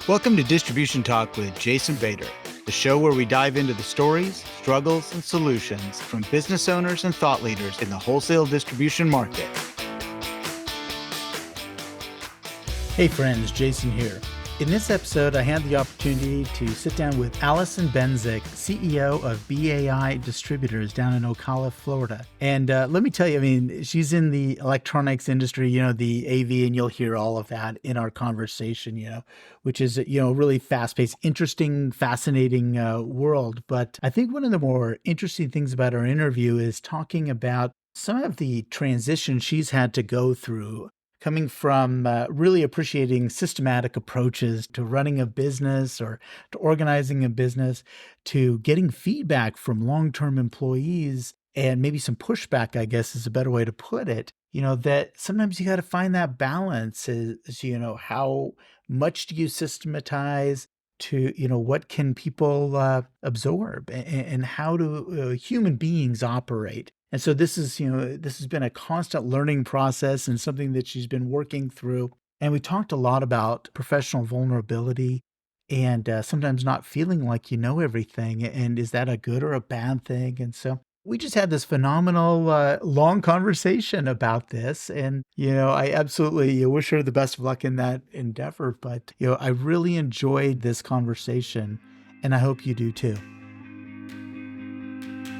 Welcome to Distribution Talk with Jason Bader, the show where we dive into the stories, struggles, and solutions from business owners and thought leaders in the wholesale distribution market. Hey friends, Jason here. In this episode, I had the opportunity to sit down with Alison Benzik, CEO of BAI Distributors down in Ocala, Florida. And let me tell you, she's in the electronics industry, the AV, and you'll hear all of that in our conversation, which is, really fast-paced, interesting, fascinating world. But I think one of the more interesting things about our interview is talking about some of the transition she's had to go through coming from really appreciating systematic approaches to running a business or to organizing a business, to getting feedback from long-term employees and maybe some pushback, I guess is a better way to put it, that sometimes you got to find that balance is, how much do you systematize to, what can people absorb and how do human beings operate? And so this has been a constant learning process and something that she's been working through. And we talked a lot about professional vulnerability and sometimes not feeling like you know everything. And is that a good or a bad thing? And so we just had this phenomenal long conversation about this. And, I absolutely wish her the best of luck in that endeavor. But, I really enjoyed this conversation and I hope you do too.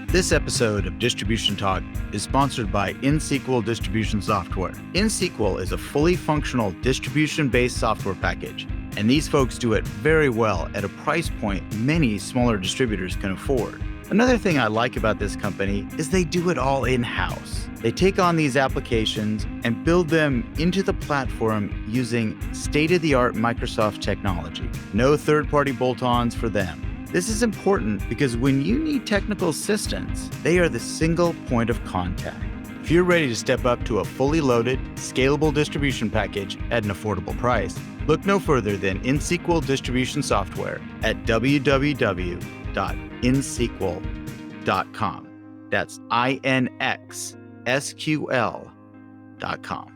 This episode of Distribution Talk is sponsored by InSQL Distribution Software. InSQL is a fully functional distribution-based software package, and these folks do it very well at a price point many smaller distributors can afford. Another thing I like about this company is they do it all in-house. They take on these applications and build them into the platform using state-of-the-art Microsoft technology. No third-party bolt-ons for them. This is important because when you need technical assistance, they are the single point of contact. If you're ready to step up to a fully loaded, scalable distribution package at an affordable price, look no further than InSQL Distribution Software at www.insql.com. That's INXSQL.com.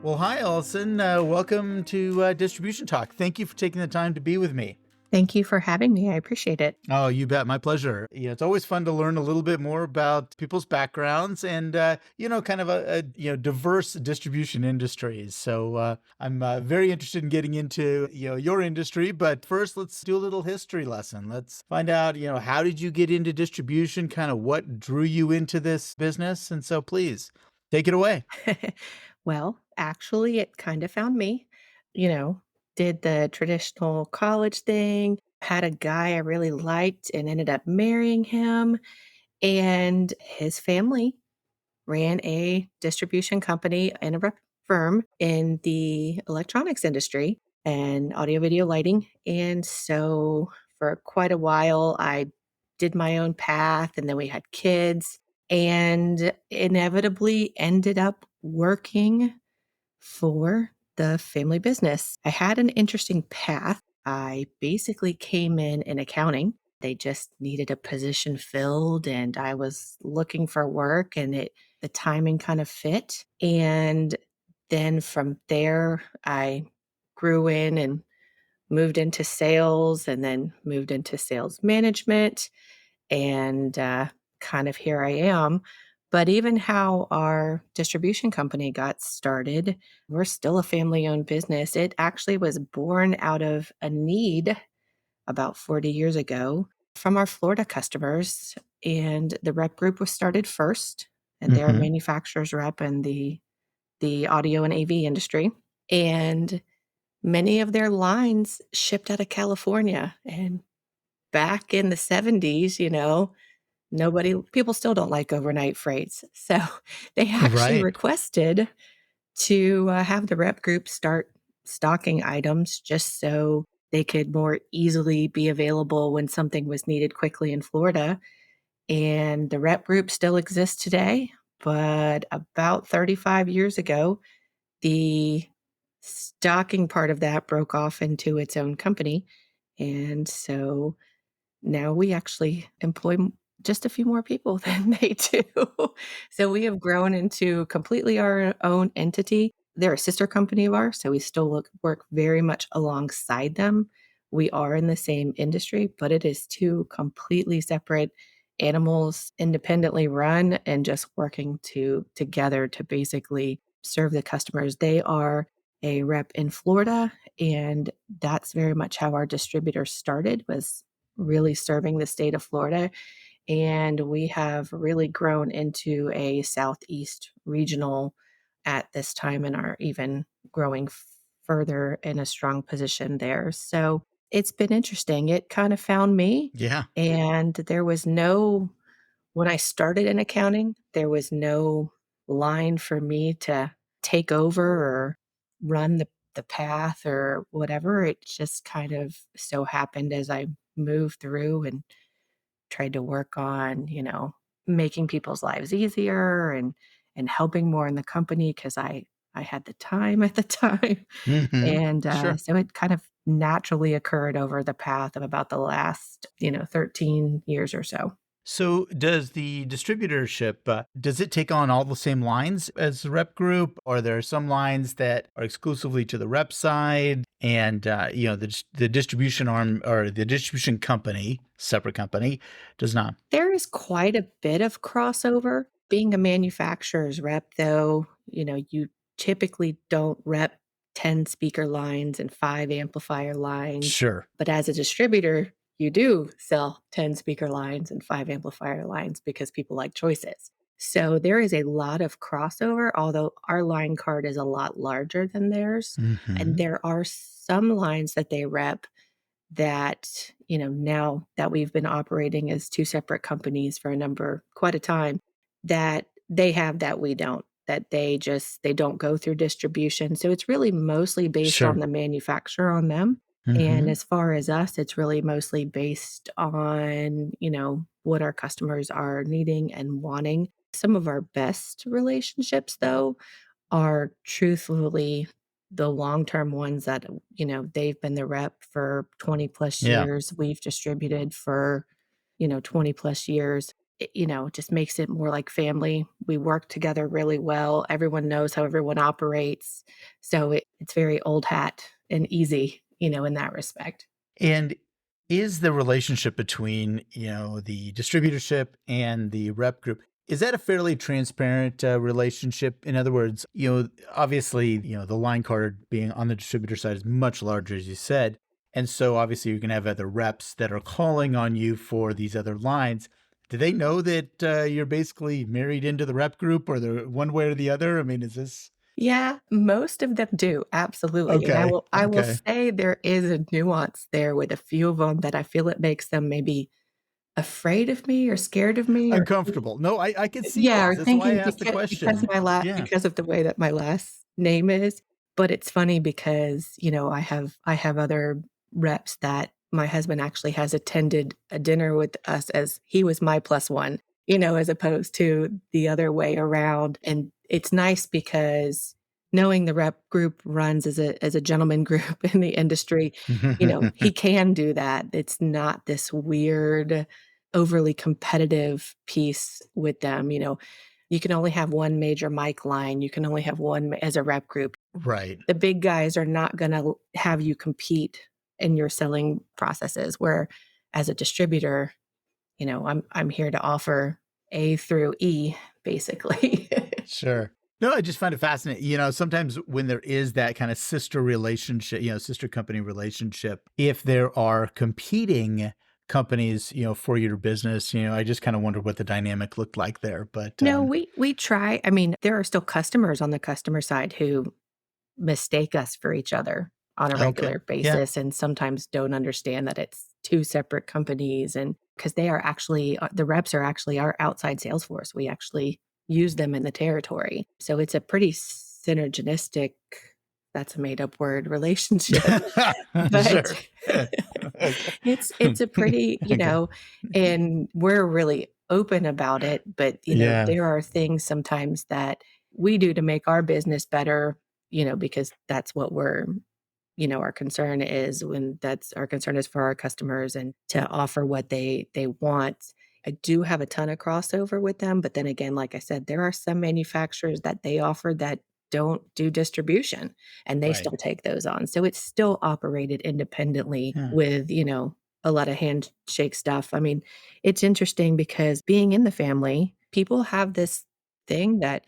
Well, hi, Alison. Welcome to Distribution Talk. Thank you for taking the time to be with me. Thank you for having me. I appreciate it. Oh, you bet. My pleasure. It's always fun to learn a little bit more about people's backgrounds and, kind of a diverse distribution industries. So I'm very interested in getting into, your industry. But first, let's do a little history lesson. Let's find out, how did you get into distribution? Kind of what drew you into this business? And so please take it away. Well, actually, it kind of found me, you know, did the traditional college thing, had a guy I really liked and ended up marrying him. And his family ran a distribution company and a rep firm in the electronics industry and audio video lighting. And so for quite a while, I did my own path and then we had kids and inevitably ended up working for the family business. I had an interesting path. I basically came in accounting. They just needed a position filled and I was looking for work and the timing kind of fit. And then from there I grew in and moved into sales and then moved into sales management and kind of here I am. But even how our distribution company got started, we're still a family owned business. It actually was born out of a need about 40 years ago from our Florida customers. And the rep group was started first, and they're a Mm-hmm. manufacturer's rep in the audio and AV industry. And many of their lines shipped out of California. And back in the 70s, people still don't like overnight freights. So they actually Right. requested to have the rep group start stocking items just so they could more easily be available when something was needed quickly in Florida. And the rep group still exists today, but about 35 years ago, the stocking part of that broke off into its own company. And so now we actually employ just a few more people than they do. So we have grown into completely our own entity. they're a sister company of ours, so we still work very much alongside them. We are in the same industry, but it is two completely separate animals, independently run and just working together to basically serve the customers. They are a rep in Florida, and that's very much how our distributor started, was really serving the state of Florida. And we have really grown into a Southeast regional at this time and are even growing further in a strong position there. So it's been interesting. It kind of found me, Yeah. and when I started in accounting, there was no line for me to take over or run the path or whatever. It just kind of so happened as I moved through and tried to work on, making people's lives easier and helping more in the company because I had the time at the time. Hmm. And Sure. so it kind of naturally occurred over the path of about the last, 13 years or so. So does the distributorship, does it take on all the same lines as the rep group? Or there are some lines that are exclusively to the rep side and, the distribution arm or the distribution company, separate company, does not? There is quite a bit of crossover. Being a manufacturer's rep, though, you typically don't rep 10 speaker lines and 5 amplifier lines. Sure. But as a distributor, you do sell 10 speaker lines and 5 amplifier lines because people like choices. So there is a lot of crossover, although our line card is a lot larger than theirs. And Hmm. there are some lines that they rep that, now that we've been operating as 2 separate companies for quite a time, that they have that we don't, that they don't go through distribution. So it's really mostly based on Sure. the manufacturer on them. And Hmm. as far as us, it's really mostly based on, what our customers are needing and wanting. Some of our best relationships, though, are truthfully the long-term ones that, they've been the rep for 20 plus Yeah. years. We've distributed for, 20 plus years. It just makes it more like family. We work together really well. Everyone knows how everyone operates. So it's very old hat and easy, in that respect. And is the relationship between, the distributorship and the rep group, is that a fairly transparent relationship? In other words, obviously, the line card being on the distributor side is much larger, as you said. And so obviously you're going to have other reps that are calling on you for these other lines. Do they know that you're basically married into the rep group or the one way or the other? I mean, is this Yeah, most of them do, absolutely, and I okay? will I will Okay. say there is a nuance there with a few of them that I feel it makes them maybe afraid of me or scared of me or Uncomfortable. No, I can see yeah, that. or That's why I thinking asked the question. Yeah. because of the way that my last name is, but it's funny because, I have other reps that my husband actually has attended a dinner with us as he was my plus one, as opposed to the other way around, and it's nice because knowing the rep group runs as a gentleman group in the industry, he can do that. It's not this weird overly competitive piece with them. You can only have one major mic line. You can only have one as a rep group. Right. The big guys are not going to have you compete in your selling processes. Where as a distributor, I'm here to offer A through E, basically. Sure. No, I just find it fascinating. Sometimes when there is that kind of sister relationship, sister company relationship, if there are competing companies, for your business, I just kind of wonder what the dynamic looked like there. But No, we try. I mean, there are still customers on the customer side who mistake us for each other on a okay. regular Yeah. basis and sometimes don't understand that it's 2 separate companies, and because they are actually the reps are actually our outside sales force. We actually use them in the territory. So it's a pretty synergistic, that's a made up word, relationship. But Sure. Okay. it's a pretty, Okay. and we're really open about it, but, Yeah. there are things sometimes that we do to make our business better, because that's what our concern is when that's our concern is for our customers and to offer what they want. I do have a ton of crossover with them, but then again, like I said, there are some manufacturers that they offer that don't do distribution, and they Right. still take those on. So it's still operated independently Yeah. with, a lot of handshake stuff. I mean, it's interesting because being in the family, people have this thing that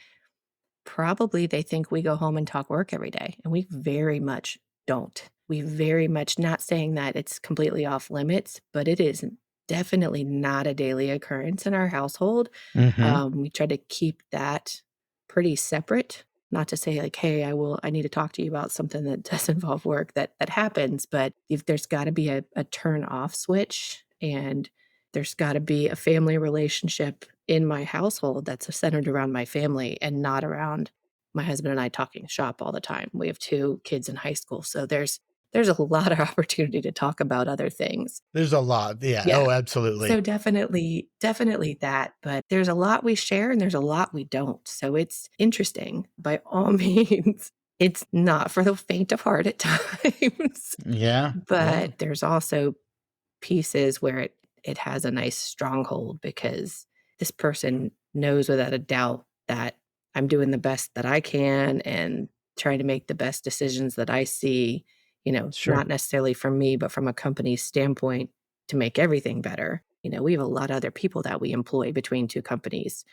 probably they think we go home and talk work every day, and we very much don't. We very much not saying that it's completely off limits, but it is definitely not a daily occurrence in our household. Hmm. We try to keep that pretty separate. Not to say like, "Hey, I need to talk to you about something that does involve work," that happens, but if there's gotta be a turn off switch, and there's gotta be a family relationship in my household that's centered around my family and not around my husband and I talking shop all the time. We have 2 kids in high school, so there's a lot of opportunity to talk about other things. There's a lot. Yeah. Yeah. Oh, absolutely. So definitely that, but there's a lot we share and there's a lot we don't. So it's interesting by all means. It's not for the faint of heart at times, Yeah. Yeah. but there's also pieces where it has a nice stronghold because this person knows without a doubt that I'm doing the best that I can and trying to make the best decisions that I see, Sure. not necessarily from me, but from a company's standpoint to make everything better. We have a lot of other people that we employ between 2 companies,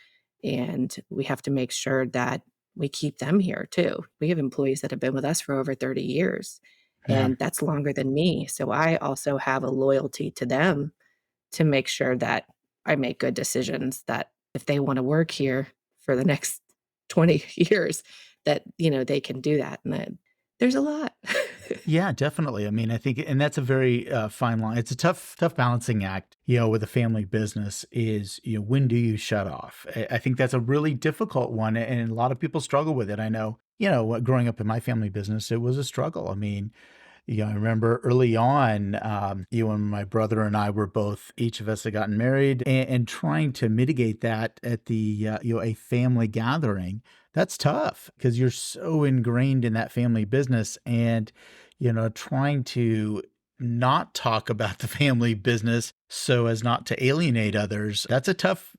and we have to make sure that we keep them here too. We have employees that have been with us for over 30 years, Yeah. and that's longer than me. So I also have a loyalty to them to make sure that I make good decisions that if they wanna work here for the next 20 years, that, they can do that, and that there's a lot. Yeah, definitely. I mean, I think, and that's a very fine line. It's a tough balancing act, with a family business is, when do you shut off? I think that's a really difficult one. And a lot of people struggle with it. I know, growing up in my family business, it was a struggle. I mean, I remember early on, when my brother and I were both, each of us had gotten married, and trying to mitigate that at the, a family gathering. That's tough because you're so ingrained in that family business, and trying to not talk about the family business so as not to alienate others. That's a tough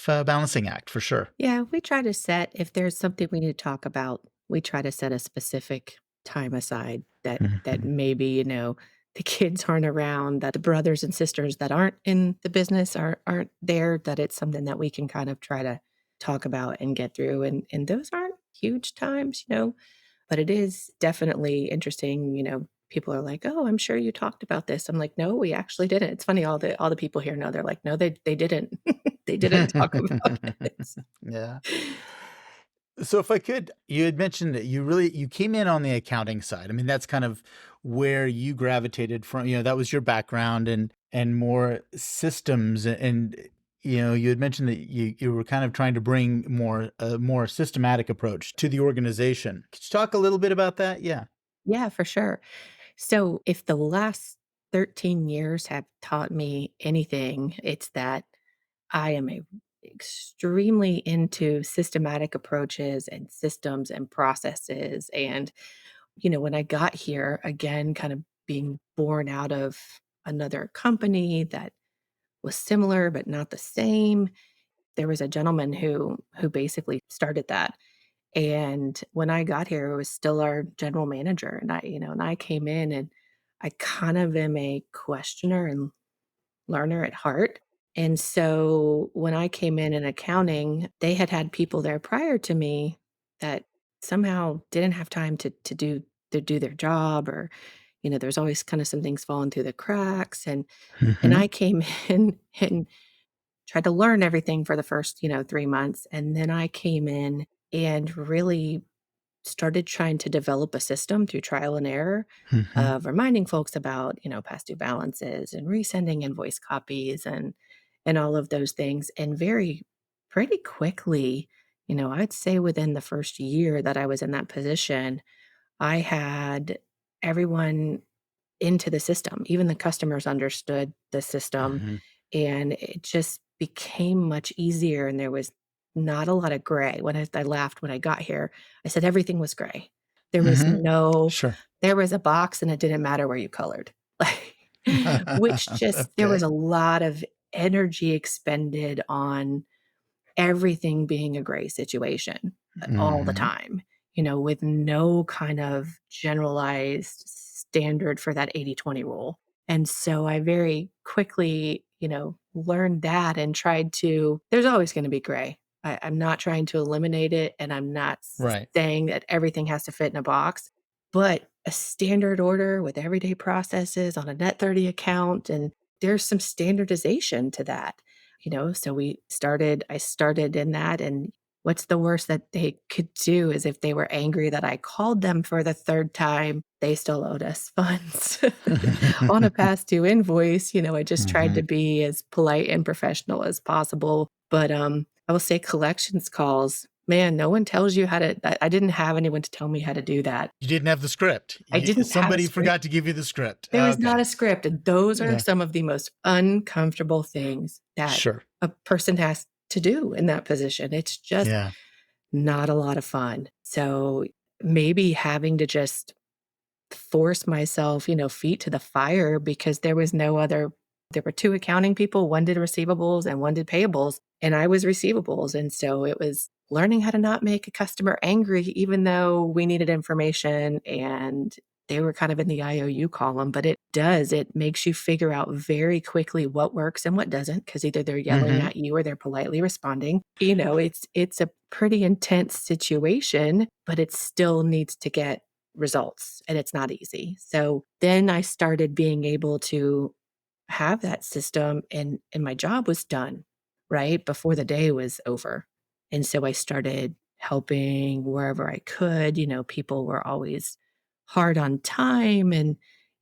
balancing act for sure. Yeah, we try to set if there's something we need to talk about, we try to set a specific time aside that Mhm. maybe, the kids aren't around, that the brothers and sisters that aren't in the business aren't there, that it's something that we can kind of try to talk about and get through, and those aren't huge times, but it is definitely interesting, people are like, "Oh, I'm sure you talked about this." I'm like, "No, we actually didn't." It's funny, all the people here know, they're like, "No, they didn't." They didn't talk about it. Yeah. So if I could, you had mentioned that you came in on the accounting side. I mean, that's kind of where you gravitated from, that was your background, and more systems, and you had mentioned that you were kind of trying to bring a more systematic approach to the organization. Could you talk a little bit about that? Yeah. Yeah, for sure. So, if the last 13 years have taught me anything, it's that I am extremely into systematic approaches and systems and processes. And, when I got here, again, kind of being born out of another company that was similar but not the same, there was a gentleman who basically started that. And when I got here, it was still our general manager, and I came in, and I kind of am a questioner and learner at heart. And so when I came in accounting, they had people there prior to me that somehow didn't have time to do their job, or there's always kind of some things falling through the cracks, and Hmm. I came in and tried to learn everything for the first 3 months, and then I came in and really started trying to develop a system through trial and error Hmm. of reminding folks about, past due balances and resending invoice copies and all of those things. And pretty quickly, I'd say within the first year that I was in that position, I had everyone into the system. Even the customers understood the system, Hmm. and it just became much easier, and there was not a lot of gray. I laughed when I got here, I said everything was gray. There was Hmm. no Sure. there was a box and it didn't matter where you colored. Like, which just there was Okay. a lot of energy expended on everything being a gray situation. all the Mhm. time, with no kind of generalized standard for that 80/20 rule. And so I very quickly, learned that and tried to there's always gonna be gray. I'm not trying to eliminate it, and I'm not Right. saying that everything has to fit in a box, but a standard order with everyday processes on a net 30 account, and there's some standardization to that, so I started in that, and what's the worst that they could do is if they were angry that I called them for the 3rd time, they still owed us funds on a past due invoice. I just tried to Mhm. be as polite and professional as possible. But, I will say collections calls, man, no one tells you how to I didn't have anyone to tell me how to do that. You didn't have the script. I didn't have a Somebody script. forgot to give you the script. There was not Okay. a script, and those are Yeah. some of the most uncomfortable things that Sure. a person has to do in that position. It's just Yeah. not a lot of fun. So, maybe having to just force myself, feet to the fire because there were 2 accounting people, one did receivables and one did payables, and I was receivables, and so it was learning how to not make a customer angry even though we needed information and they were kind of in the IOU column, but it makes you figure out very quickly what works and what doesn't because either they're yelling Mhm. at you or they're politely responding. It's a pretty intense situation, but it still needs to get results, and it's not easy. So then I started being able to have that system and my job was done, right? Before the day was over. And so I started helping wherever I could. People were always hard on time and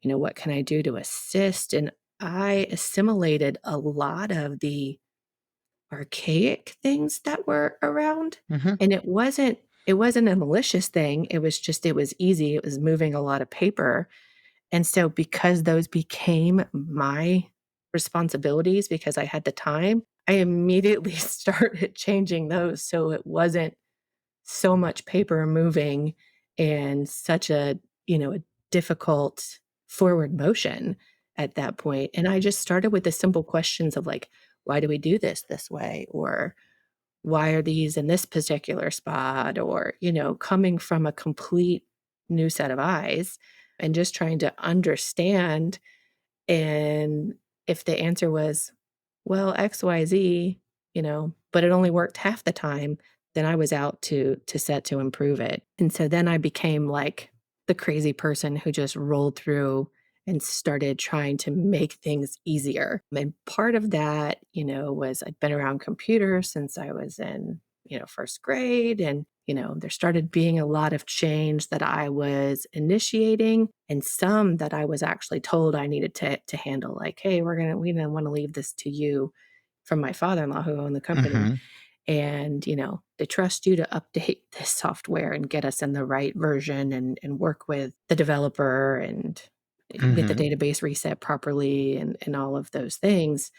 what can I do to assist? And I assimilated a lot of the archaic things that were around, Mhm. and it wasn't a malicious thing, it was easy, it was moving a lot of paper, and so because those became my responsibilities because I had the time, I immediately started changing those so it wasn't so much paper moving and such a difficult forward motion at that point. And I just started with the simple questions of like, why do we do this way? Or why are these in this particular spot? Or, coming from a complete new set of eyes and just trying to understand. And if the answer was, well, XYZ, but it only worked half the time, then I was out to set to improve it. And so then I became like the crazy person who just rolled through and started trying to make things easier. And part of that, was I'd been around computers since I was in, 1st grade. And, there started being a lot of change that I was initiating and some that I was actually told I needed to handle. Like, hey, we don't want to leave this to you from my father-in-law who owned the company. Mhm. And, they trust you to update this software and get us in the right version and work with the developer and get the Mhm. database reset properly and all of those things.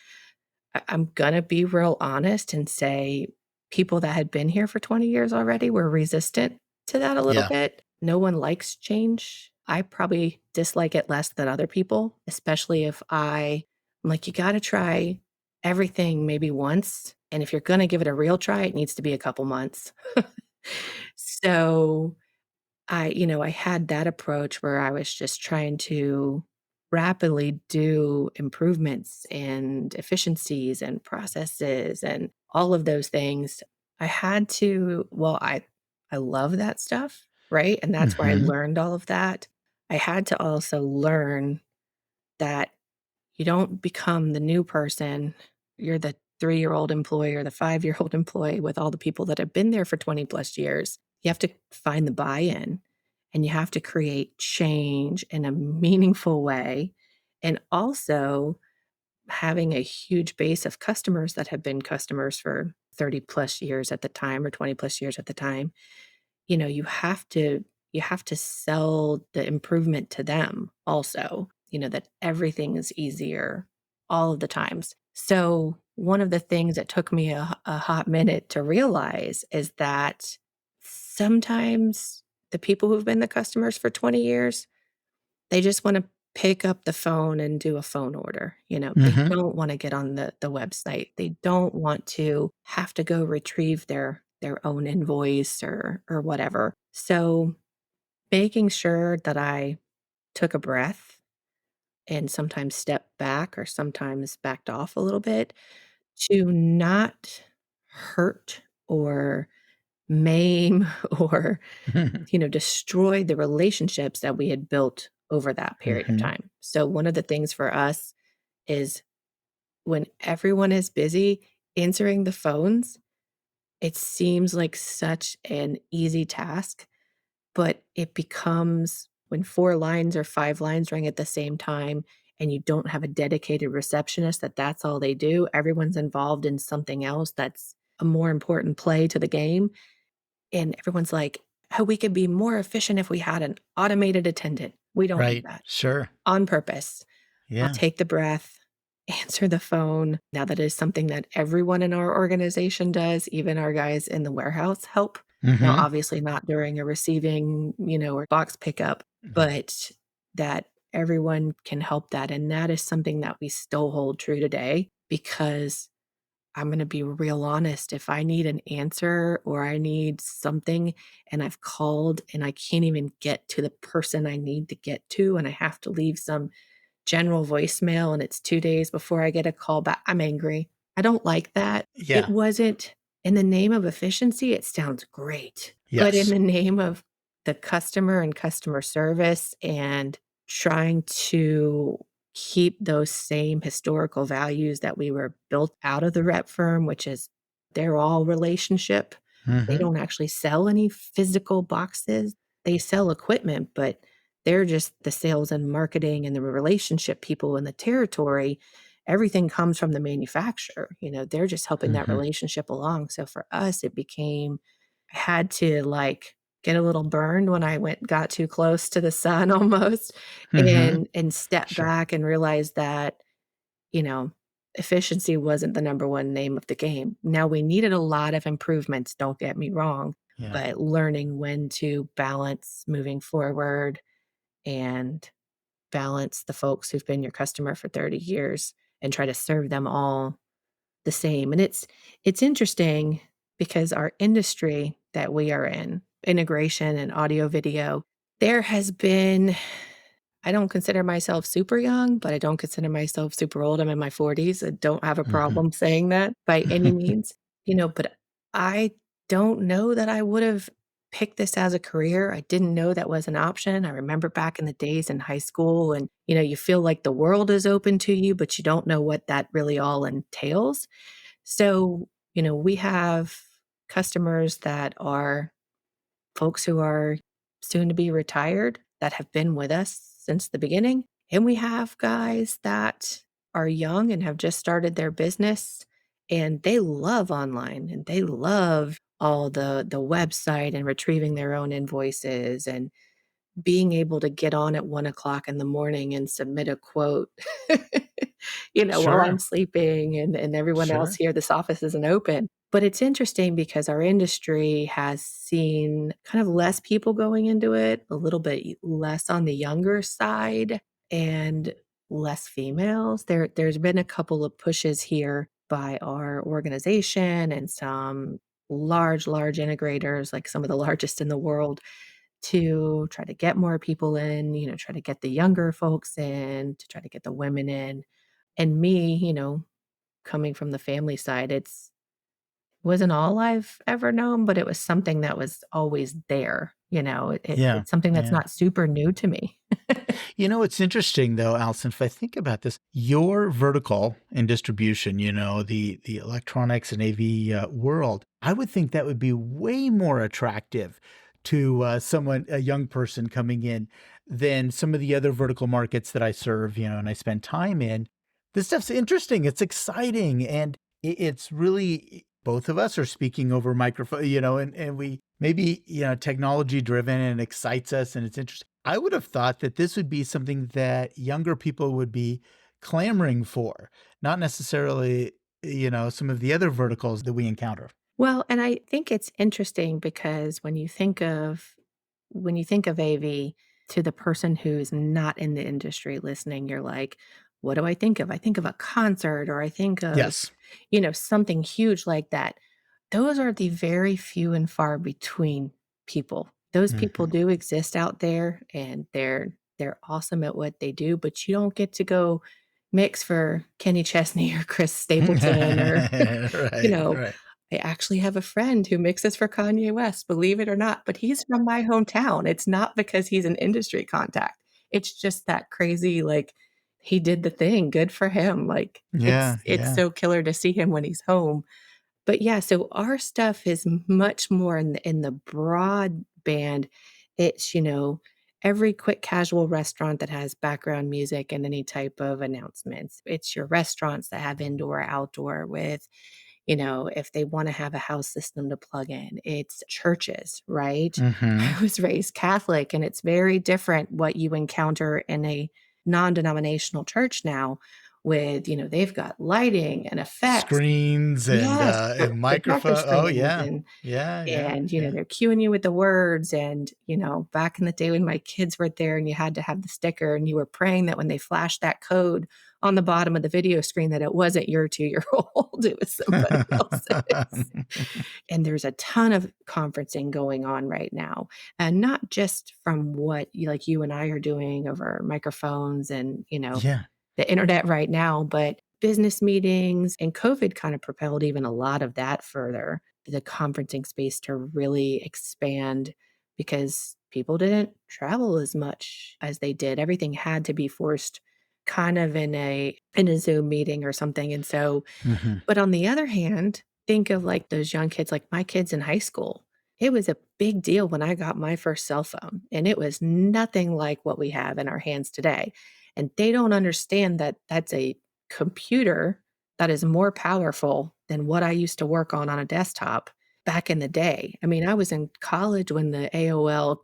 I'm gonna be real honest and say people that had been here for 20 years already were resistant to that a little Yeah. bit. No one likes change. I probably dislike it less than other people, especially if I'm like, you gotta try everything maybe once. And if you're gonna give it a real try, it needs to be a couple months. So I had that approach where I was just trying to rapidly do improvements and efficiencies and processes and all of those things. I had to, well, I love that stuff, right? And that's where I Mhm. learned all of that. I had to also learn that you don't become the new person. You're the 3-year-old employee or the 5-year-old employee with all the people that have been there for 20 plus years. You have to find the buy-in and you have to create change in a meaningful way. And also having a huge base of customers that have been customers for 30 plus years at the time or 20 plus years at the time, you have to sell the improvement to them also, that everything is easier all of the times. So, one of the things that took me a hot minute to realize is that sometimes the people who've been the customers for 20 years, they just wanna pick up the phone and do a phone order, they Mhm. don't wanna get on the website. They don't want to have to go retrieve their their own invoice or whatever. So making sure that I took a breath and sometimes stepped back or sometimes backed off a little bit to not hurt or maim or, destroy the relationships that we had built over that period of Hmm. time. So one of the things for us is when everyone is busy answering the phones, it seems like such an easy task, but it becomes when 4 lines or 5 lines ring at the same time and you don't have a dedicated receptionist that's all they do, everyone's involved in something else that's a more important play to the game, and everyone's like, "Oh, we could be more efficient if we had an automated attendant." We don't do Right. that Sure. on purpose. I'll Yeah. take the breath, answer the phone. Now that is something that everyone in our organization does, even our guys in the warehouse help. Now, Hmm. obviously not during a receiving, or box pickup, but that everyone can help that. And that is something that we still hold true today because I'm gonna be real honest, if I need an answer or I need something and I've called and I can't even get to the person I need to get to, and I have to leave some general voicemail and it's 2 days before I get a call back, I'm angry. I don't like that. It Yeah. wasn't in the name of efficiency, it sounds great, but in Yes. the name of the customer and customer service and trying to keep those same historical values that we were built out of the rep firm, which is they're all relationship. They Hmm. don't actually sell any physical boxes. They sell equipment, but they're just the sales and marketing and the relationship people in the territory. Everything comes from the manufacturer. They're just helping that Hmm. relationship along. So for us, it became I had to like get a little burned when I got too close to the sun almost Hmm. and step Sure. back and realize that, you know, efficiency wasn't the number one name of the game. Now we needed a lot of improvements, don't get me wrong, Yeah. but learning when to balance moving forward and balance the folks who've been your customer for 30 years and try to serve them all the same. And it's interesting because our industry that we are in, integration and audio video, there has been I don't consider myself super young, but I don't consider myself super old. I'm in my 40s. I don't have a Hmm. problem saying that by any means, but I don't know that I would have picked this as a career. I didn't know that was an option. I remember back in the days in high school and, you feel like the world is open to you, but you don't know what that really all entails. So, we have customers that are folks who are soon to be retired that have been with us since the beginning. And we have guys that are young and have just started their business and they love online and they love all the website and retrieving their own invoices and being able to get on at 1 o'clock in the morning and submit a quote, while I'm Sure. sleeping and everyone else Sure. here, this office isn't open. But it's interesting because our industry has seen kind of less people going into it, a little bit less on the younger side and less females. There's been a couple of pushes here by our organization and some large integrators, like some of the largest in the world to try to get more people in, try to get the younger folks in, to try to get the women in. And me, coming from the family side, wasn't all I've ever known, but it was something that was always there. Yeah. It's something that's Yeah. not super new to me. It's interesting though, Alison, if I think about this, your vertical in distribution, the electronics and AV world, I would think that would be way more attractive to a young person coming in than some of the other vertical markets that I serve, and I spend time in. This stuff's interesting. It's exciting. And it's really, both of us are speaking over microphone, and we maybe, technology driven and excites us and it's interesting. I would have thought that this would be something that younger people would be clamoring for, not necessarily, some of the other verticals that we encounter. Well, and I think it's interesting because when you think of AV to the person who's not in the industry listening, you're like, what do I think of? I think of a concert or I think of, Yes. something huge like that. those are the very few and far between people. Those people Mhm. do exist out there, and they're awesome at what they do, but you don't get to go mix for Kenny Chesney or Chris Stapleton or, you Right, know, right. I actually have a friend who mixes for Kanye West, believe it or not, but he's from my hometown. It's not because he's an industry contact. It's just that crazy, like, he did the thing, good for him. Like, Yeah, it's yeah. so killer to see him when he's home. But yeah, so our stuff is much more in the broad band. It's, every quick casual restaurant that has background music and any type of announcements. It's your restaurants that have indoor, outdoor with, if they wanna have a house system to plug in. It's churches, right? Mhm. I was raised Catholic, and it's very different what you encounter in a non-denominational church now with, they've got lighting and effects. Screens Yes, and projector microphone. Oh, screens yeah. and Yeah, yeah, and, yeah. they're cueing you with the words and, back in the day when my kids were there and you had to have the sticker and you were praying that when they flashed that code on the bottom of the video screen that it wasn't your 2-year-old, it was somebody else's. And there's a ton of conferencing going on right now, and not just from what you and I are doing over microphones and, Yeah. the internet right now, but business meetings and COVID kind of propelled even a lot of that further, the conferencing space to really expand because people didn't travel as much as they did. Everything had to be forced kind of in a Zoom meeting or something. And so, Mhm. but on the other hand, think of like those young kids, like my kids in high school. It was a big deal when I got my first cell phone, and it was nothing like what we have in our hands today. And they don't understand that that's a computer that is more powerful than what I used to work on a desktop back in the day. I mean, I was in college when the AOL,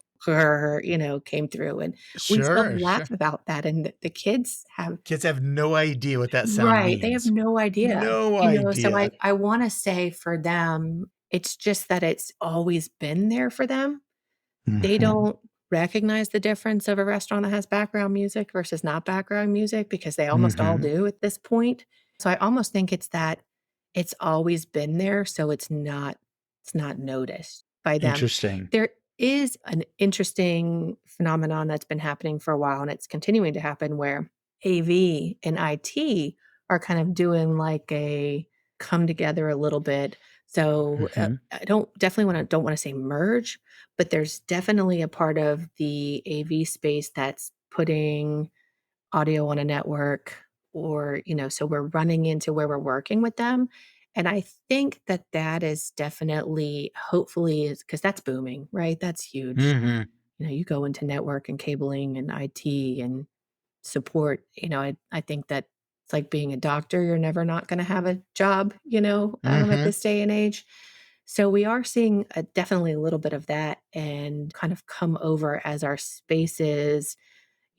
came through, and we still Sure, laugh sure. about that. And the kids have Kids have no idea what that sound right, they have means. no idea, No so I idea. I wanna say for them, it's just that it's always been there for them. They Mhm. don't recognize the difference of a restaurant that has background music versus not background music because they almost all Mhm. do at this point. So I almost think it's that it's always been there, so it's not noticed by them. Interesting. There is an interesting phenomenon that's been happening for a while, and it's continuing to happen where AV and IT are kind of doing like a come together a little bit. So, Mhm. I don't wanna say merge, but there's definitely a part of the AV space that's putting audio on a network or, so we're running into where we're working with them. And I think that that is definitely, hopefully, is because that's booming, right? That's huge. Mhm. You go into network and cabling and IT and support, I think that it's like being a doctor. You're never not going to have a job, at Mhm. this day and age. So we are seeing definitely a little bit of that and kind of come over as our spaces,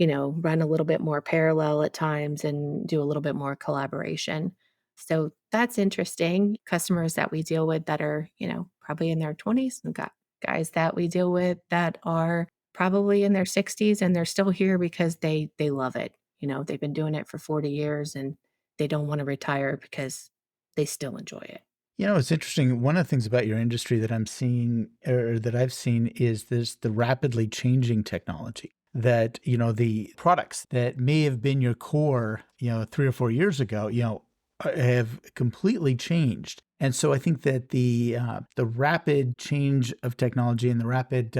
run a little bit more parallel at times and do a little bit more collaboration. So that's interesting. Customers that we deal with that are, probably in their 20s. We've got guys that we deal with that are probably in their 60s and they're still here because they love it. They've been doing it for 40 years and they don't want to retire because they still enjoy it. It's interesting. One of the things about your industry that I'm seeing or that I've seen is this the rapidly changing technology that, the products that may have been your core, 3 or 4 years ago, have completely changed. And so I think that the rapid change of technology and the rapid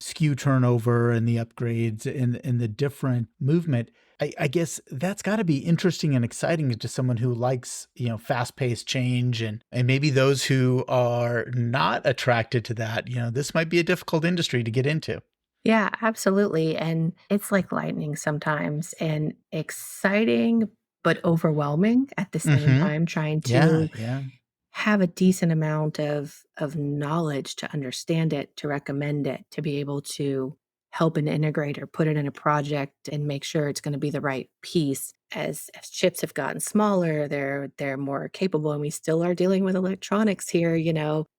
SKU turnover and the upgrades and the different movement, I guess that's got to be interesting and exciting to someone who likes, fast-paced change and maybe those who are not attracted to that, this might be a difficult industry to get into. Yeah, absolutely. And it's like lightning sometimes and exciting, but overwhelming at the same Mhm. time, trying Yeah, to yeah. have a decent amount of knowledge to understand it, to recommend it, to be able to help an integrator put it in a project and make sure it's going to be the right piece. As chips have gotten smaller, they're more capable, and we still are dealing with electronics here.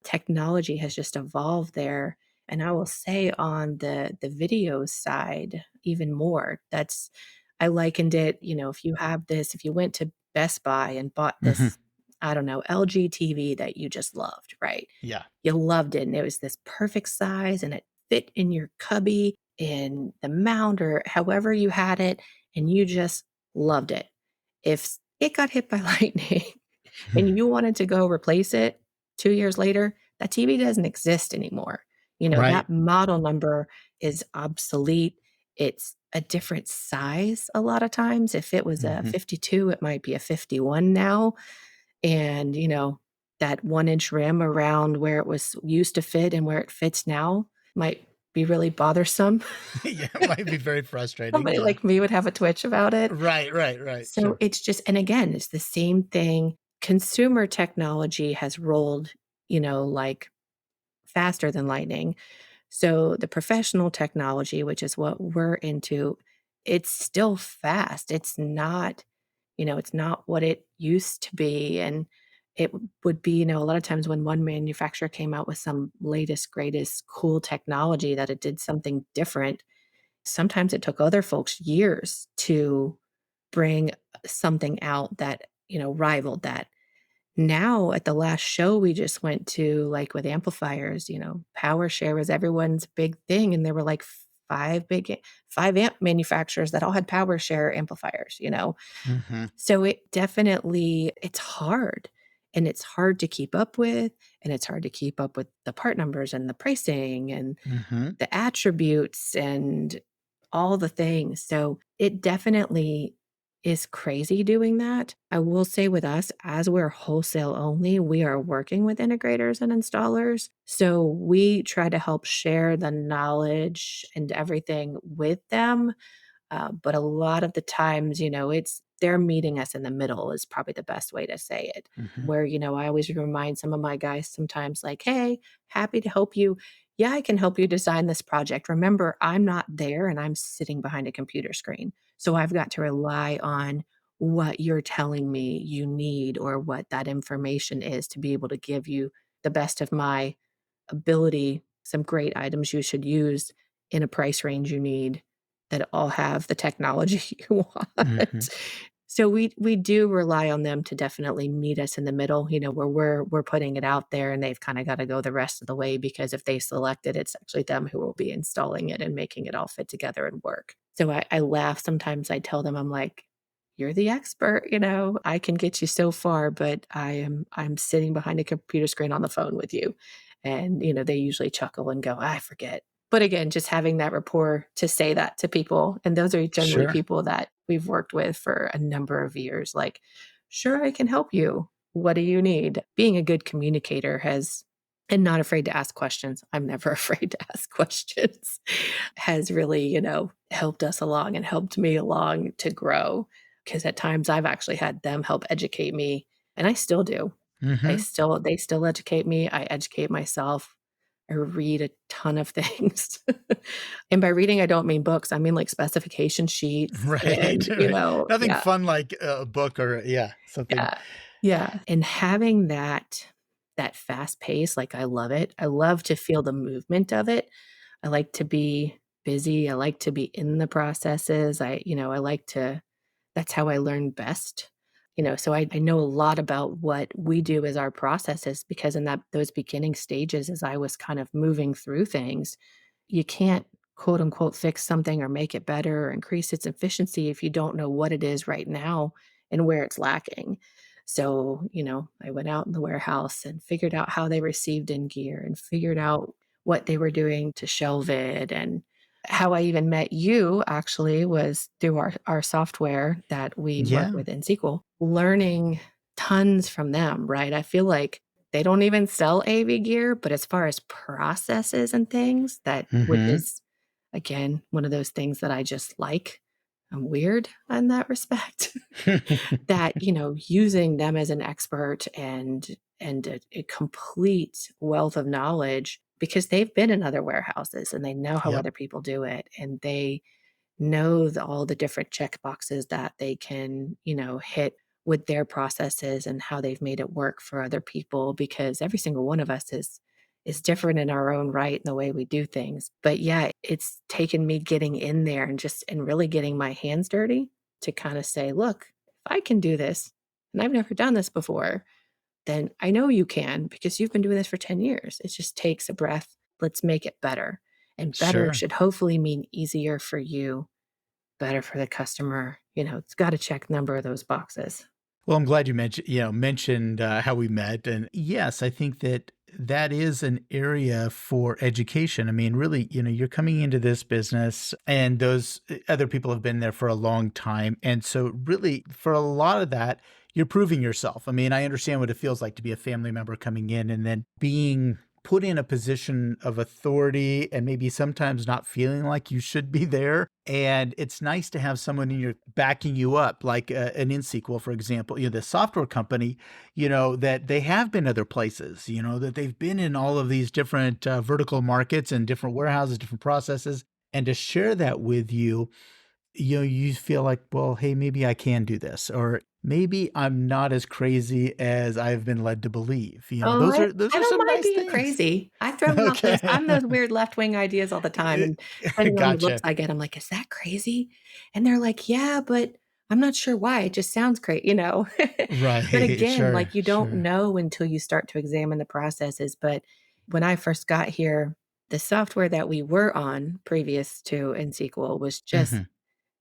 Technology has just evolved there. And I will say on the video side, even more. That's I likened it. If you have this, if you went to Best Buy and bought Mhm. this I don't know, LG TV that you just loved, right? Yeah. You loved it, and it was this perfect size, and it fit in your cubby, in the mount, or however you had it, and you just loved it. If it got hit by lightning and you wanted to go replace it 2 years later, that TV doesn't exist anymore. Right. That model number is obsolete. It's a different size a lot of times. If it was a Mhm. 52, it might be a 51 now. And, that 1-inch rim around where it was used to fit and where it fits now might be really bothersome. Yeah, it might be very frustrating, Somebody yeah. like me would have a twitch about it. Right, right, right, So sure. it's just, and again, it's the same thing. Consumer technology has rolled, like faster than lightning. So the professional technology, which is what we're into, it's still fast. It's not what it used to be. And it would be, a lot of times when one manufacturer came out with some latest, greatest cool technology that it did something different, sometimes it took other folks years to bring something out that, rivaled that. Now, at the last show we just went to, like, with amplifiers, power share was everyone's big thing, and there were, like, 5 amp manufacturers that all had power share amplifiers. Mhm, So it's hard, and it's hard to keep up with, and it's hard to keep up with the part numbers and the pricing and mhm, the attributes and all the things. So it definitely is crazy doing that. I will say with us, as we're wholesale only, we are working with integrators and installers. So we try to help share the knowledge and everything with them, but a lot of the times, it's they're meeting us in the middle is probably the best way to say it. mhm. Where, I always remind some of my guys sometimes, like, hey, happy to help you. Yeah, I can help you design this project. Remember, I'm not there and I'm sitting behind a computer screen. So I've got to rely on what you're telling me you need or what that information is to be able to give you the best of my ability, some great items you should use in a price range you need that all have the technology you Mhm. want. So we do rely on them to definitely meet us in the middle, where we're putting it out there and they've kind of got to go the rest of the way because if they select it, it's actually them who will be installing it and making it all fit together and work. So I laugh sometimes. I tell them, I'm like, you're the expert, I can get you so far, but I'm sitting behind a computer screen on the phone with you. And, they usually chuckle and go, I forget. But again, just having that rapport to say that to people. And those are generally Sure. people that we've worked with for a number of years. Like, sure, I can help you. What do you need? Being a good communicator and not afraid to ask questions. I'm never afraid to ask questions, has really, helped us along and helped me along to grow. Because at times I've actually had them help educate me, and I still do. Mhm. They still educate me, I educate myself, I read a ton of things. And by reading, I don't mean books, I mean, like, specification sheets and, Right, right. Nothing yeah, fun like a book or yeah, something. yeah, yeah, and having that fast pace, like, I love it. I love to feel the movement of it. I like to be busy, I like to be in the processes, I like to that's how I learn best. So I know a lot about what we do as our processes because in those beginning stages, as I was kind of moving through things, you can't quote unquote fix something or make it better or increase its efficiency if you don't know what it is right now and where it's lacking. So, I went out in the warehouse and figured out how they received in gear and figured out what they were doing to shelve it. And how I even met you actually was through our software that we work Yeah. with in SQL, learning tons from them, right? I feel like they don't even sell AV gear, but as far as processes and things that which Mhm. is, again, one of those things that I just like. I'm weird in that respect. That, using them as an expert and a complete wealth of knowledge because they've been in other warehouses and they know how Yep. other people do it, and they know all the different check boxes that they can, hit with their processes and how they've made it work for other people because every single one of us is different in our own right in the way we do things. But yeah, it's taken me getting in there and really getting my hands dirty to kind of say, look, if I can do this and I've never done this before, then I know you can because you've been doing this for 10 years. It just takes a breath. Let's make it better. And better Sure. should hopefully mean easier for you, better for the customer. It's got to check a number of those boxes. Well, I'm glad you mentioned how we met, and yes, I think that that is an area for education. I mean, really, you're coming into this business, and those other people have been there for a long time, and so really, for a lot of that, you're proving yourself. I mean, I understand what it feels like to be a family member coming in and then being put in a position of authority and maybe sometimes not feeling like you should be there. And it's nice to have someone in your backing you up, like an InSequel, for example, the software company, that they have been other places, that they've been in all of these different vertical markets and different warehouses, different processes. And to share that with you, you feel like, well, hey, maybe I can do this, or maybe I'm not as crazy as I've been led to believe. Oh, Those I are those I are don't some mind nice being things. crazy. I throw out those Okay. I'm those weird left-wing ideas all the time, and depending on the looks Gotcha. I get, I'm like, "Is that crazy?" And they're like, "Yeah, but I'm not sure why, it just sounds great." But Right. again, Sure. like, you don't Sure. know until you start to examine the processes, but when I first got here, the software that we were on previous to NSQL was just Mhm.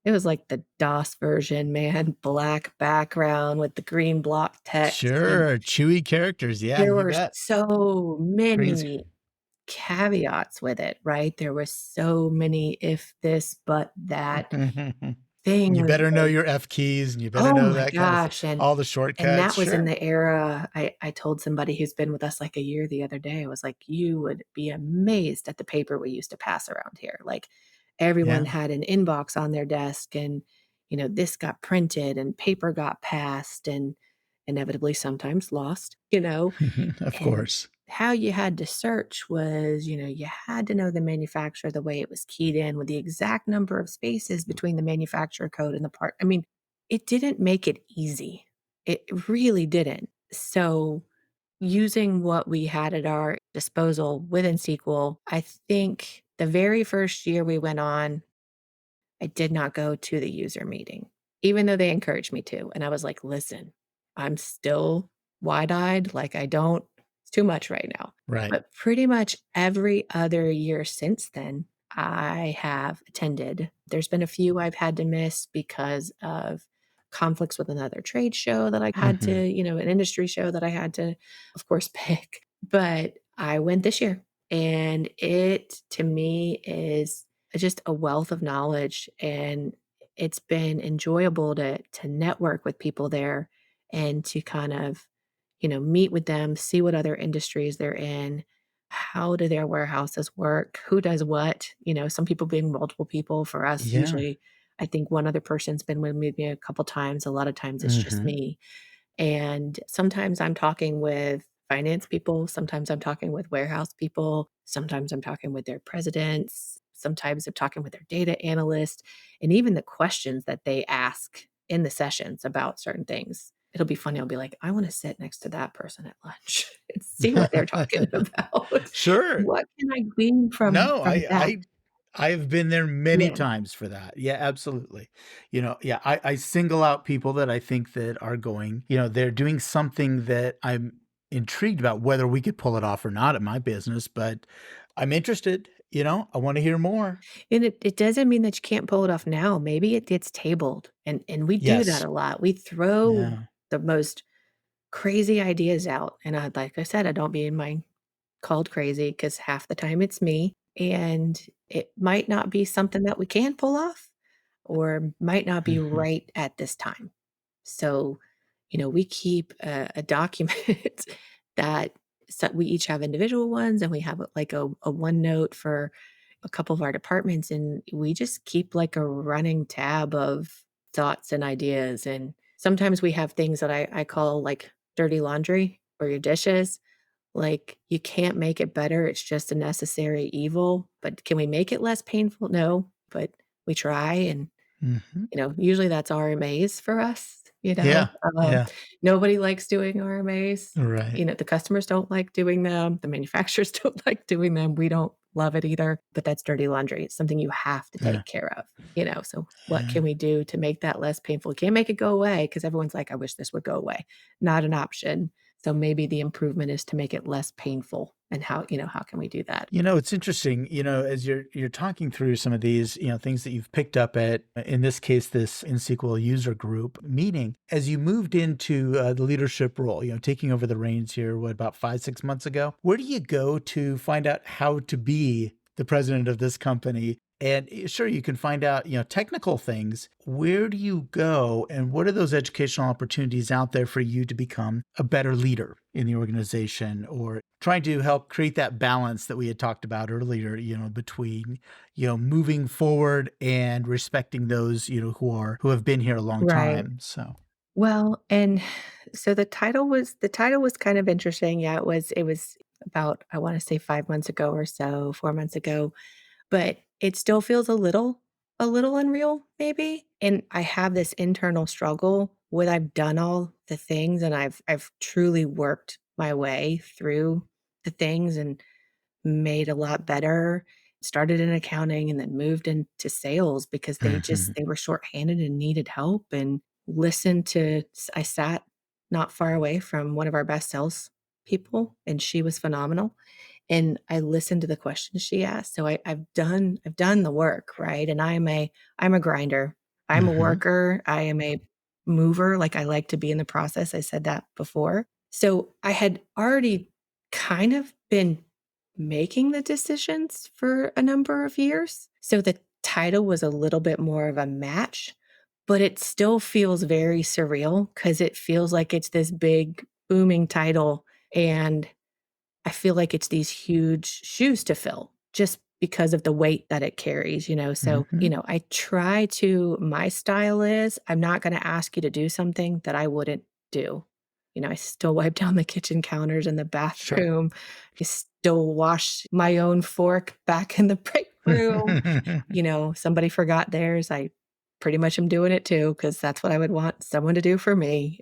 it was like the DOS version, man, black background with the green block text, and Sure. Chewy characters. Yeah, there you were bet. so Greens. many caveats with it, right? There was so many if this, but that thing You was better know like, your F keys and you better oh know my that kind of gosh, and all the and shortcuts. that was in Sure. the era I told somebody who's been with us like a year the other day, I was like, "You would be amazed at the paper we used to pass around here." Like, everyone Yeah. had an inbox on their desk and, this got printed and paper got passed and inevitably sometimes lost. Of And course. how you had to search was, you had to know the manufacturer, the way it was keyed in with the exact number of spaces between the manufacturer code and the part. I mean, it didn't make it easy. It really didn't. So, using what we had at our disposal within SQL, I think the very first year we went on, I did not go to the user meeting, even though they encouraged me to. And I was like, listen, I'm still wide eyed. Like, it's too much right now. Right. But pretty much every other year since then, I have attended. There's been a few I've had to miss because of conflicts with another trade show that I had Mhm. to, an industry show that I had to, of course, pick. But I went this year. And it to me is just a wealth of knowledge, and it's been enjoyable to network with people there and to kind of, meet with them, see what other industries they're in, how do their warehouses work, who does what, some people being multiple people. For us, Yeah. usually, I think one other person's been with me a couple times. A lot of times it's just Mhm. me. And sometimes I'm talking with finance people, sometimes I'm talking with warehouse people, sometimes I'm talking with their presidents, sometimes I'm talking with their data analyst, and even the questions that they ask in the sessions about certain things. It'll be funny. I'll be like, I want to sit next to that person at lunch and see what they're talking about. Sure. What can I glean from No, from that? I've been there many Yeah. times for that. Yeah, absolutely. Yeah, I single out people that I think that are going, they're doing something that I'm intrigued about whether we could pull it off or not at my business, but I'm interested, I want to hear more. And it doesn't mean that you can't pull it off now. Maybe it gets tabled, and we do that Yes. a lot. We throw Yeah. the most crazy ideas out, and like I said, I don't being mind called crazy because half the time it's me, and it might not be something that we can pull off or might not be Mhm. right at this time. So, we keep a document that we each have individual ones, and we have like a OneNote for a couple of our departments, and we just keep like a running tab of thoughts and ideas. And sometimes we have things that I call like dirty laundry or your dishes. Like, you can't make it better. It's just a necessary evil. But can we make it less painful? No, but we try. And Mhm. usually that's RMAs for us, Yeah. Yeah. nobody likes doing RMAs. Right. The customers don't like doing them, the manufacturers don't like doing them, we don't love it either, but that's dirty laundry. It's something you have to Yeah. take care of, so what Yeah. can we do to make that less painful? Can't make it go away because everyone's like, "I wish this would go away." Not an option. So maybe the improvement is to make it less painful. And how can we do that? It's interesting, as you're talking through some of these, things that you've picked up at, in this case, this NSQL user group meeting, as you moved into the leadership role, taking over the reins here, what, about 5, 6 months ago? Where do you go to find out how to be the president of this company? And sure, you can find out, technical things. Where do you go and what are those educational opportunities out there for you to become a better leader in the organization or trying to help create that balance that we had talked about earlier, between, moving forward and respecting those, who have been here a long Right. time. So, Well, and so the title was kind of interesting. Yeah, it was about, I want to say 5 months ago or so, 4 months ago, but it still feels a little unreal maybe. And I have this internal struggle with I've done all the things and I've truly worked my way through the things and made a lot better. Started in accounting and then moved into sales because mhm. they were shorthanded and needed help and listened to I sat not far away from one of our best sales people and she was phenomenal. And I listened to the questions she asked. So I've done the work, right? And I'm a grinder. I'm a Mhm. worker. I am a mover. Like I like to be in the process. I said that before. So I had already kind of been making the decisions for a number of years. So the title was a little bit more of a match, but it still feels very surreal because it feels like it's this big booming title. And I feel like it's these huge shoes to fill just because of the weight that it carries. So, Mhm. I try to my style is I'm not gonna ask you to do something that I wouldn't do. I still wipe down the kitchen counters in the Sure. bathroom. I still wash my own fork back in the break room. Somebody forgot theirs, I pretty much am doing it too because that's what I would want someone to do for me.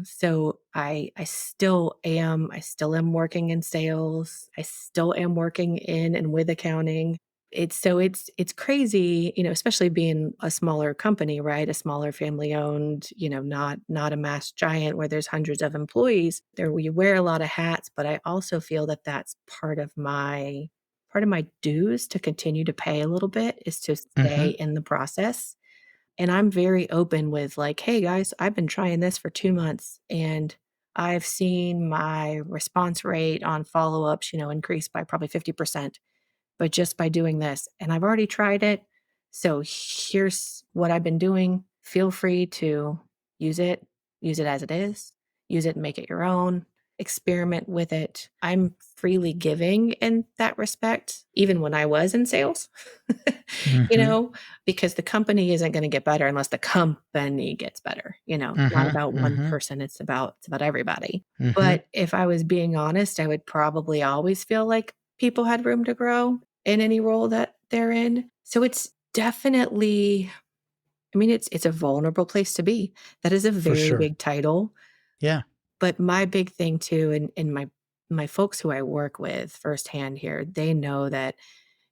So I still am working in sales. I still am working in and with accounting. It's crazy, especially being a smaller company, right? A smaller family owned, not a mass giant where there's hundreds of employees. There we wear a lot of hats, but I also feel that that's part of my dues to continue to pay a little bit is to stay Mhm. in the process. And I'm very open with like, "Hey guys, I've been trying this for 2 months and I've seen my response rate on follow-ups, increase by probably 50%, but just by doing this, and I've already tried it. So here's what I've been doing. Feel free to use it, use it as it is, use it and make it your own, experiment with it. I'm freely giving in that respect, even when I was in sales, you Mhm. know, because the company isn't going to get better unless the company gets better. It's not Mhm. about one Mhm. person, it's about everybody. Mhm. But if I was being honest, I would probably always feel like people had room to grow in any role that they're in. So it's definitely, I mean, it's a vulnerable place to be. That is a For very sure. big title. Yeah. But my big thing too, and my folks who I work with firsthand here, they know that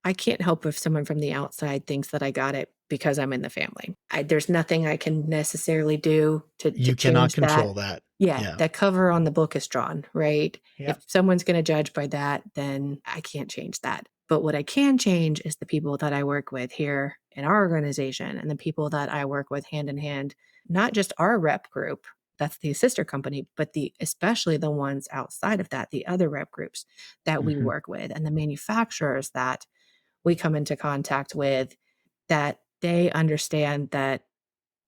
I can't help if someone from the outside thinks that I got it because I'm in the family. There's nothing I can necessarily do to You cannot change that. control that. Yeah, Yeah. that cover on the book is drawn, right? Yeah. If someone's gonna judge by that, then I can't change that. But what I can change is the people that I work with here in our organization and the people that I work with hand in hand, not just our rep group, that's the sister company, but especially the ones outside of that, the other rep groups that we Mhm. work with and the manufacturers that we come into contact with, that they understand that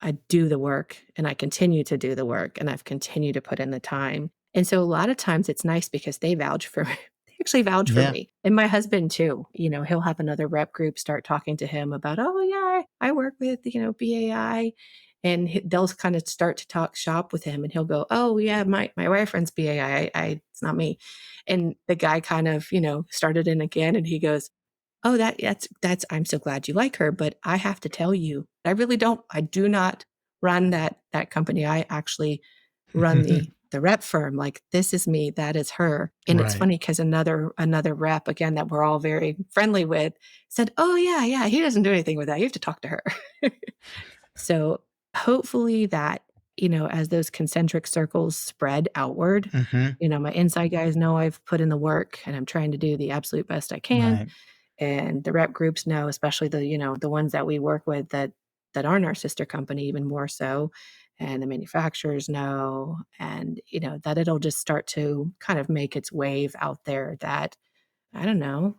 I do the work and I continue to do the work and I've continued to put in the time. And so a lot of times it's nice because they vouch for me. They actually vouch for Yeah. me. And my husband too. He'll have another rep group start talking to him about, oh yeah, I work with, BAI. And they'll kind of start to talk shop with him and he'll go, oh yeah, my wife runs BAI. It's not me. And the guy kind of, started in again and he goes, oh, that's I'm so glad you like her, but I have to tell you, I do not run that company. I actually run the rep firm. Like, this is me, that is her. And it's Right. funny because another rep, again, that we're all very friendly with, said, "Oh, yeah, yeah, he doesn't do anything with that. You have to talk to her." So, hopefully that as those concentric circles spread outward, Mhm. my inside guys know I've put in the work and I'm trying to do the absolute best I can. Right. And the rep groups know, especially the ones that we work with that aren't our sister company even more so. And the manufacturers know, and that it'll just start to kind of make its wave out there that I don't know,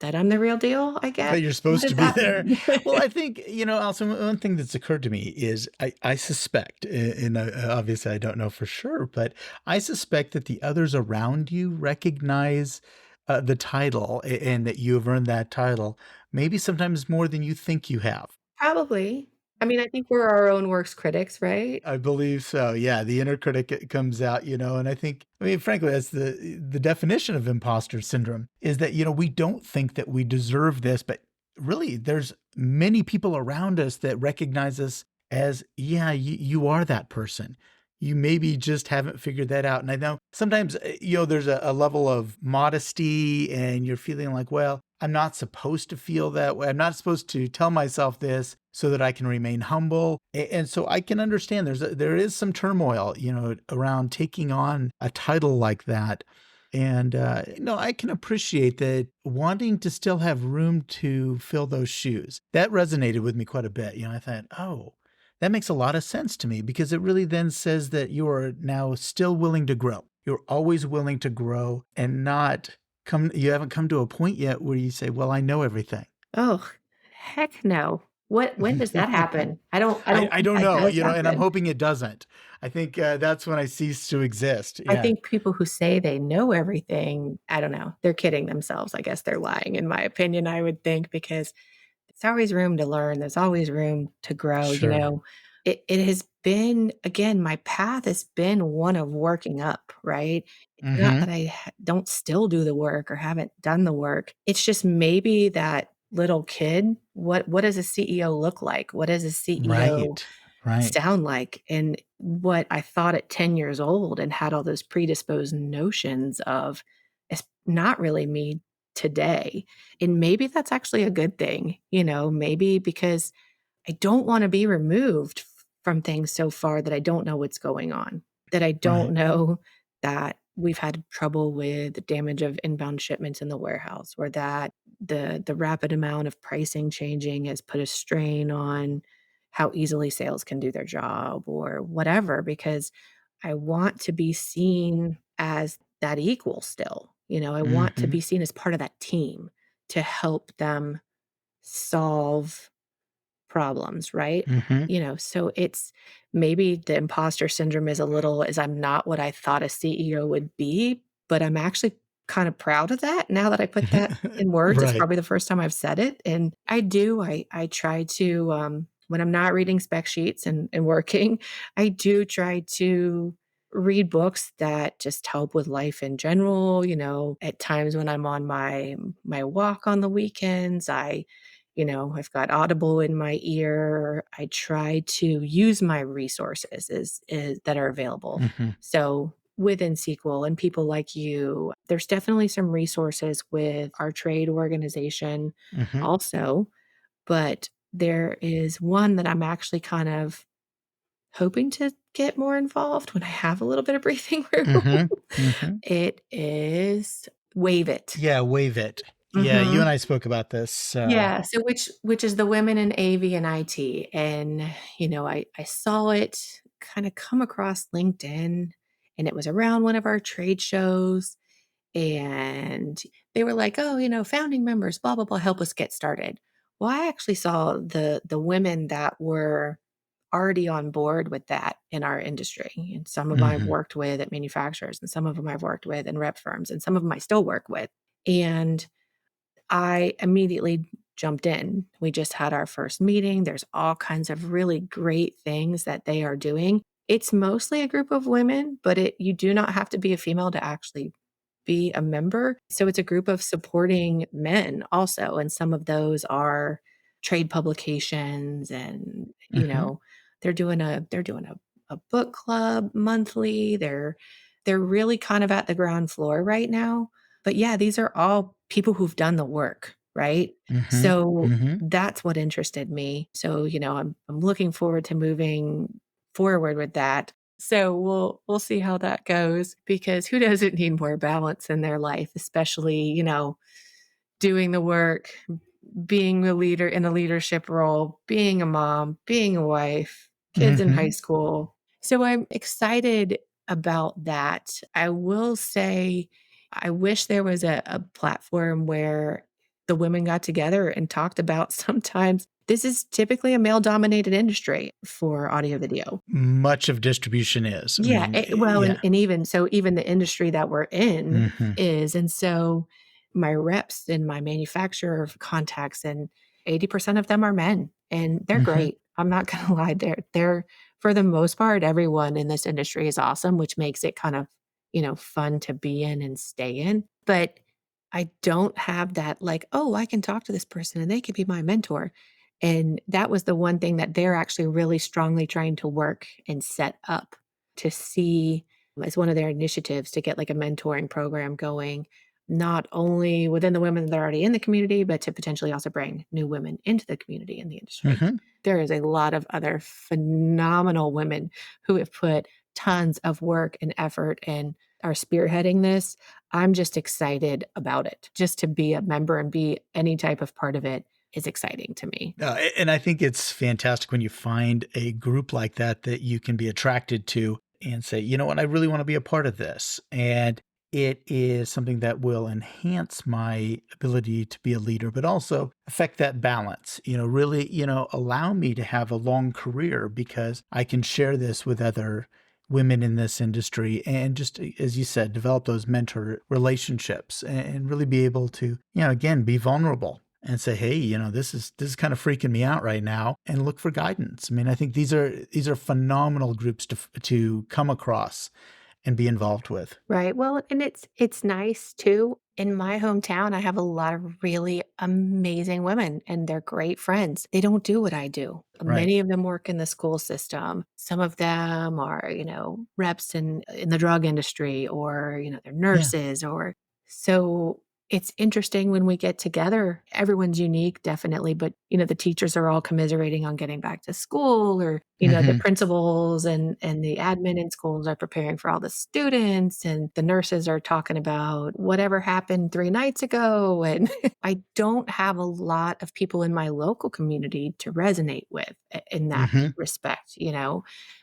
that I'm the real deal, I guess. That you're What supposed does to be that there. mean? Well, I think, also one thing that's occurred to me is I suspect, and obviously I don't know for sure, but I suspect that the others around you recognize the title and that you have earned that title, maybe sometimes more than you think you have. Probably. I mean, I think we're our own worst critics, right? I believe so. Yeah, the inner critic comes out, and I mean, frankly, that's the definition of imposter syndrome is that, we don't think that we deserve this, but really there's many people around us that recognize us as, yeah, you are that person. You maybe just haven't figured that out. And I know sometimes, there's a level of modesty and you're feeling like, well, I'm not supposed to feel that way. I'm not supposed to tell myself this so that I can remain humble. And so I can understand there is some turmoil, around taking on a title like that. And I can appreciate that wanting to still have room to fill those shoes. That resonated with me quite a bit. I thought, oh, that makes a lot of sense to me because it really then says that you are now still willing to grow. You're always willing to grow and not you haven't come to a point yet where you say, well, I know everything. Oh, heck no. When does that happen? I don't I think don't that know, does and I'm happen. hoping it doesn't. I think, that's when I cease to exist. I Yeah, think people who say they know everything, I don't know, they're kidding themselves. I guess they're lying, in my opinion, I would think, because there's always room to learn, there's always room to grow, sure. It has been again, my path has been one of working up, right? It's not that Mhm. I don't still do the work or haven't done the work. It's just maybe that little kid, what does a CEO look like? What does a CEO Right, right. sound like? And what I thought at 10 years old and had all those predisposed notions of, it's not really me today. And maybe that's actually a good thing, maybe because I don't wanna be removed from things so far that I don't know what's going on, that I don't Right. know that we've had trouble with the damage of inbound shipments in the warehouse, or that the rapid amount of pricing changing has put a strain on how easily sales can do their job or whatever, because I want to be seen as that equal still, I want to Mhm. be seen as part of that team to help them solve problems, right? Mhm. So it's maybe the imposter syndrome is a little is I'm not what I thought a CEO would be, but I'm actually kind of proud of that now that I put that in words. It's Right. probably the first time I've said it. And I try to when I'm not reading spec sheets and working, I do try to read books that just help with life in general. At times when I'm on my walk on the weekends, I've got Audible in my ear. I try to use my resources that are available. Mhm. So within SQL and people like you, there's definitely some resources with our trade organization Mhm. also, but there is one that I'm actually kind of hoping to get more involved when I have a little bit of breathing room. Mhm. Mhm. It is Wave It. Yeah, wave it. Yeah, you Mhm. and I spoke about this, Yeah, so which is the women in AV and IT, and, I saw it kinda come across LinkedIn, and it was around one of our trade shows, and they were like, "Oh, founding members, blah, blah, blah, help us get started." Well, I actually saw the women that were already on board with that in our industry, and some of 'em I've mhm. worked with at manufacturers, and some of them I've worked with in rep firms, and some of them I still work with, and I immediately jumped in. We just had our first meeting. There's all kinds of really great things that they are doing. It's mostly a group of women, but you do not have to be a female to actually be a member. So it's a group of supporting men also, and some of those are trade publications and, Mhm. they're doing a book club monthly. They're really kind of at the ground floor right now. But yeah, these are all people who've done the work, right? Mhm. So Mhm. that's what interested me. So, I'm looking forward to moving forward with that. So we'll see how that goes, because who doesn't need more balance in their life, especially, doing the work, being a leader in a leadership role, being a mom, being a wife, kids in high Hmm. school. So I'm excited about that. I will say, I wish there was a platform where the women got together and talked about sometimes this is typically a male dominated industry for audio video. Much of distribution is. I Yeah, mean, well, yeah. and even so, even the industry that we're in Hmm. is, and so my reps and my manufacturer contacts, and 80% of them are men, and they're Hmm. great. I'm not gonna lie, they're for the most part, everyone in this industry is awesome, which makes it kind of, fun to be in and stay in. But I don't have that like, "Oh, I can talk to this person and they could be my mentor." And that was the one thing that they're actually really strongly trying to work and set up to see as one of their initiatives to get like a mentoring program going, not only within the women that are already in the community, but to potentially also bring new women into the community in the industry. Hmm. There is a lot of other phenomenal women who have put tons of work and effort and are spearheading this. I'm just excited about it. Just to be a member and be any type of part of it is exciting to me. And I think it's fantastic when you find a group like that that you can be attracted to and say, you know what, I really want to be a part of this. And it is something that will enhance my ability to be a leader, but also affect that balance, really, allow me to have a long career because I can share this with other women in this industry and just, as you said, develop those mentor relationships and really be able to, again, be vulnerable and say, hey, this is kind of freaking me out right now, and look for guidance. I mean, I think these are phenomenal groups to come across and be involved with. Right. Well, and it's nice too. In my hometown, I have a lot of really amazing women and they're great friends. They don't do what I do. Right. Many of them work in the school system. Some of them are, reps in the drug industry, or, they're Yeah. nurses, or so it's interesting when we get together. Everyone's unique, definitely, but the teachers are all commiserating on getting back to school, or the Hmm. principals and the admin in schools are preparing for all the students, and the nurses are talking about whatever happened 3 nights ago, and I don't have a lot of people in my local community to resonate with in that Hmm. respect. Hmm.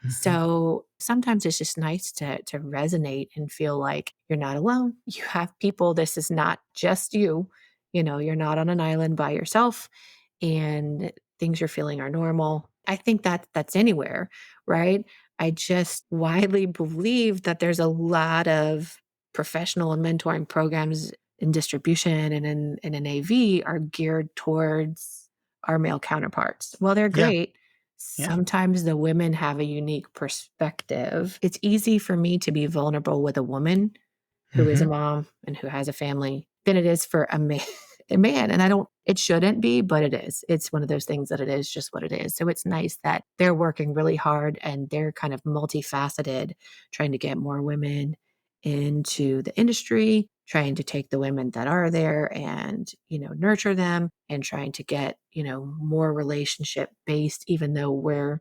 So, sometimes it's just nice to resonate and feel like you're not alone. You have people, this is not just you, you're not on an island by yourself, and things you're feeling are normal. I think that that's anywhere, right? I just widely believe that there's a lot of professional and mentoring programs in distribution and in AV are geared towards our male counterparts. Well, they're Yeah. great. Yeah. Sometimes the women have a unique perspective. It's easy for me to be vulnerable with a woman who is a Hmm. mom and who has a family than it is for a man. A man. And I don't, it shouldn't be, but it is. It's one of those things that it is just what it is. So it's nice that they're working really hard and they're kind of multifaceted, trying to get more women into the industry, trying to take the women that are there and, nurture them, and trying to get, more relationship based, even though we're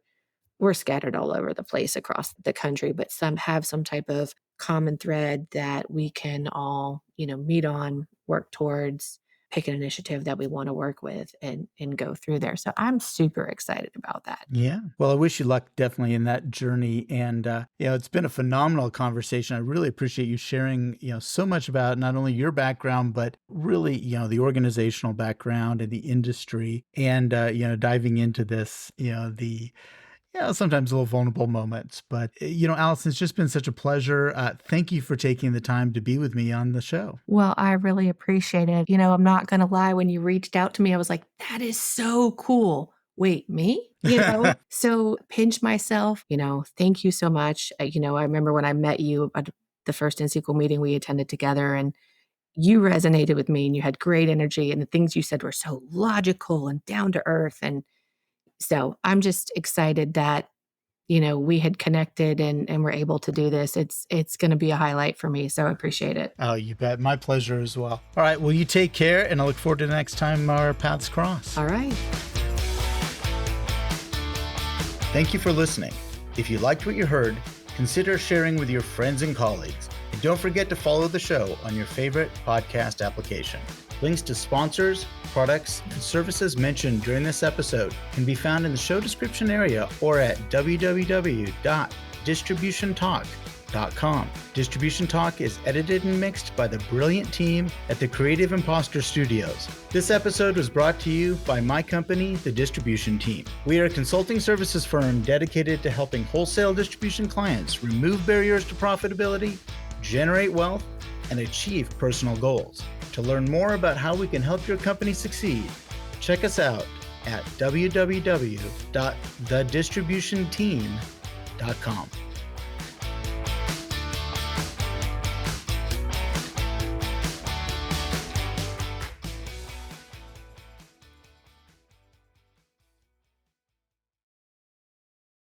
scattered all over the place across the country, but some have some type of common thread that we can all, meet on, work towards, pick an initiative that we want to work with, and go through there. So I'm super excited about that. Yeah. Well, I wish you luck definitely in that journey. And, it's been a phenomenal conversation. I really appreciate you sharing, so much about not only your background, but really, the organizational background and the industry and, diving into this, sometimes a little vulnerable moments. But, Allison, it's just been such a pleasure. Thank you for taking the time to be with me on the show. Well, I really appreciate it. I'm not going to lie. When you reached out to me, I was like, that is so cool. Wait, me? So pinch myself, thank you so much. I remember when I met you at the first NCQL meeting we attended together, and you resonated with me and you had great energy, and the things you said were so logical and down to earth. And so I'm just excited that, we had connected and we're able to do this. It's going to be a highlight for me. So I appreciate it. Oh, you bet. My pleasure as well. All right. Well, you take care, and I look forward to the next time our paths cross. All right. Thank you for listening. If you liked what you heard, consider sharing with your friends and colleagues. And don't forget to follow the show on your favorite podcast application. Links to sponsors, products, and services mentioned during this episode can be found in the show description area or at www.distributiontalk.com. Distribution Talk is edited and mixed by the brilliant team at the Creative Impostor Studios. This episode was brought to you by my company, the Distribution Team. We are a consulting services firm dedicated to helping wholesale distribution clients remove barriers to profitability, generate wealth, and achieve personal goals. To learn more about how we can help your company succeed, check us out at www.thedistributionteam.com.